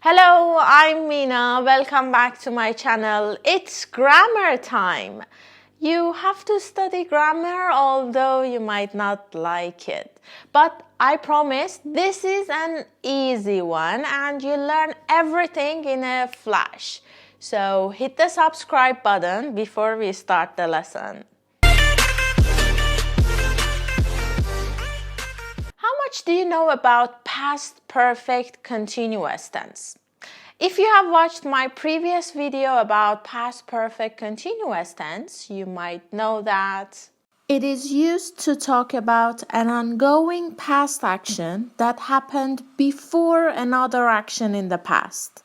Hello, I'm Mina. Welcome back to my channel. It's grammar time. You have to study grammar, although you might not like it. But I promise this is an easy one and you learn everything in a flash. So hit the subscribe button before we start the lesson. How much do you know about past perfect continuous tense? If you have watched my previous video about past perfect continuous tense, you might know that it is used to talk about an ongoing past action that happened before another action in the past.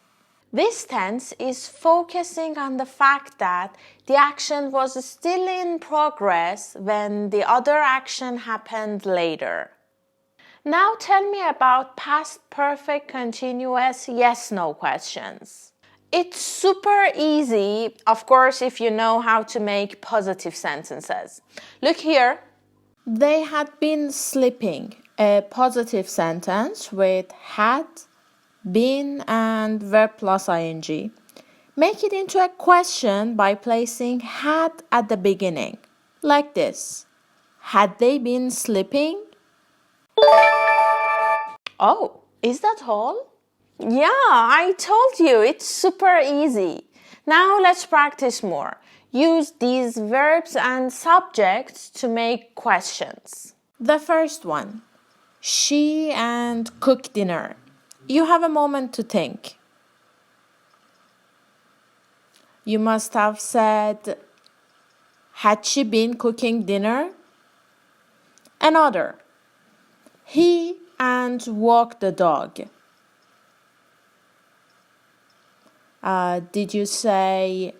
This tense is focusing on the fact that the action was still in progress when the other action happened later. Now tell me about past perfect continuous yes/no questions. It's super easy, of course, if you know how to make positive sentences. Look here. They had been sleeping. A positive sentence with had, been, and verb plus ing. Make it into a question by placing had at the beginning. Like this. Had they been sleeping? Oh, is that all? Yeah, I told you, it's super easy. Now let's practice more. Use these verbs and subjects to make questions. The first one, she and cook dinner. You have a moment to think. You must have said, had she been cooking dinner? Another, he and walk the dog. Did you say,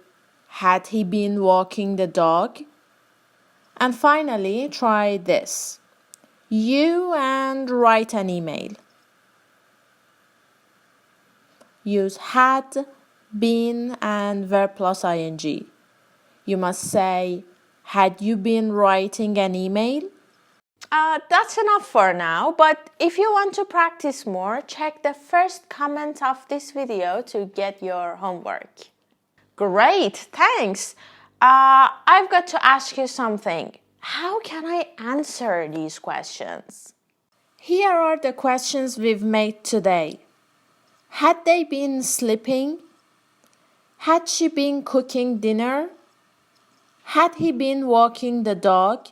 had he been walking the dog? And finally, try this. You and write an email. Use had, been, and verb plus ing. You must say, had you been writing an email? That's enough for now, but if you want to practice more, check the first comment of this video to get your homework. Great, thanks. I've got to ask you something. How can I answer these questions? Here are the questions we've made today. Had they been sleeping? Had she been cooking dinner? Had he been walking the dog?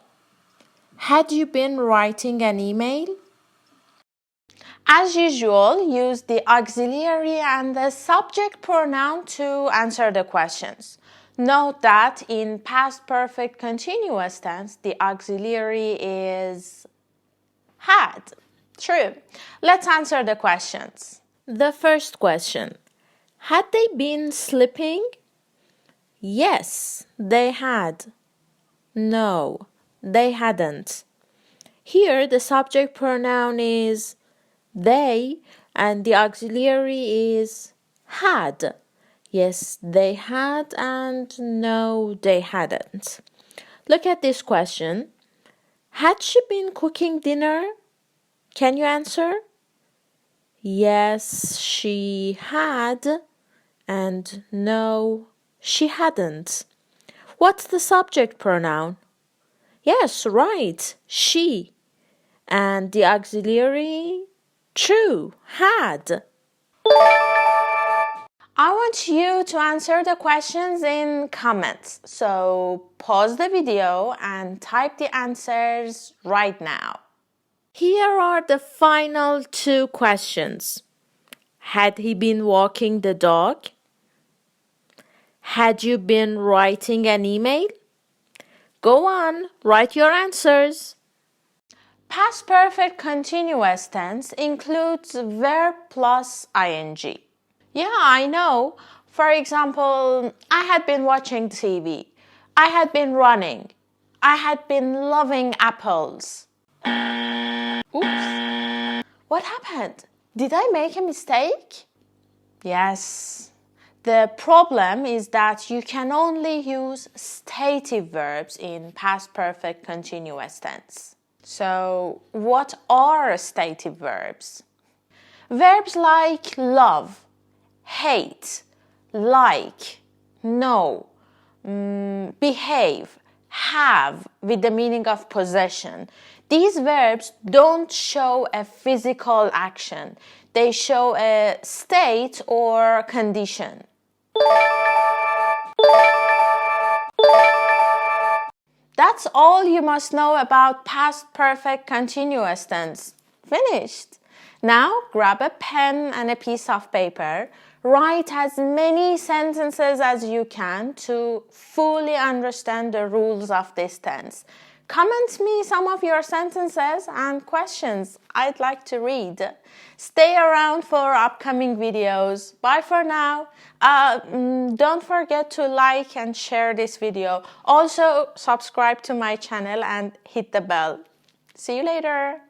Had you been writing an email? As usual, use the auxiliary and the subject pronoun to answer the questions. Note that in past perfect continuous tense, the auxiliary is had. True. Let's answer the questions. The first question. Had they been sleeping? Yes, they had. No, they hadn't. Here, the subject pronoun is they and the auxiliary is had. Yes, they had and no, they hadn't. Look at this question. Had she been cooking dinner? Can you answer? Yes, she had and no, she hadn't. What's the subject pronoun? Yes, right, she. And the auxiliary? True, had. I want you to answer the questions in comments. So pause the video and type the answers right now. Here are the final two questions. Had he been walking the dog? Had you been writing an email? Go on, write your answers. Past perfect continuous tense includes verb plus ing. Yeah, I know. For example, I had been watching TV. I had been running. I had been loving apples. Oops. What happened? Did I make a mistake? Yes. The problem is that you can only use stative verbs in past perfect continuous tense. So, what are stative verbs? Verbs like love, hate, like, know, behave, have with the meaning of possession. These verbs don't show a physical action. They show a state or condition. That's all you must know about past perfect continuous tense. Finished. Now grab a pen and a piece of paper. Write as many sentences as you can to fully understand the rules of this tense. Comment me some of your sentences and questions I'd like to read. Stay around for upcoming videos. Bye for now. Don't forget to like and share this video. Also, subscribe to my channel and hit the bell. See you later.